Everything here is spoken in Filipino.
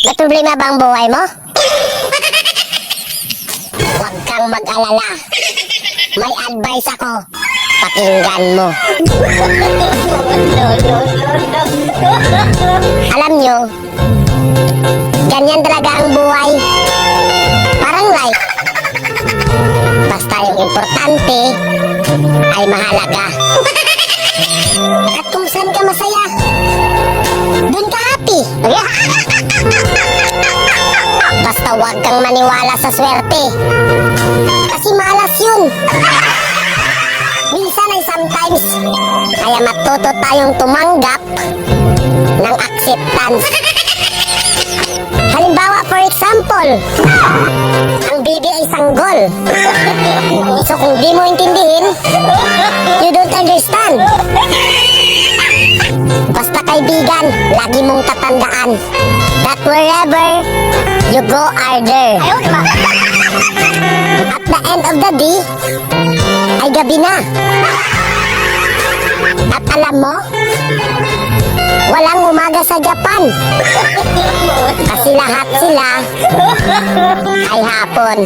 May problema ba ang buhay mo? Huwag kang mag-alala. May advice ako. Pakinggan mo. Alam nyo, ganyan talaga ang buhay. Parang life. Basta yung importante ay mahalaga. At kung saan ka masaya, dun ka happy. Basta huwag kang maniwala sa swerte. Kasi malas yun. Minsan ay sometimes, kaya matuto tayong tumanggap ng acceptance. Halimbawa, for example, ang baby ay sanggol. So kung di mo intindihin, you don't understand. Basta kaibigan, lagi mong tatandaan that wherever you go are there. At the end of the day, ay gabi na. At alam mo, walang umaga sa Japan. Kasi lahat sila ay hapon.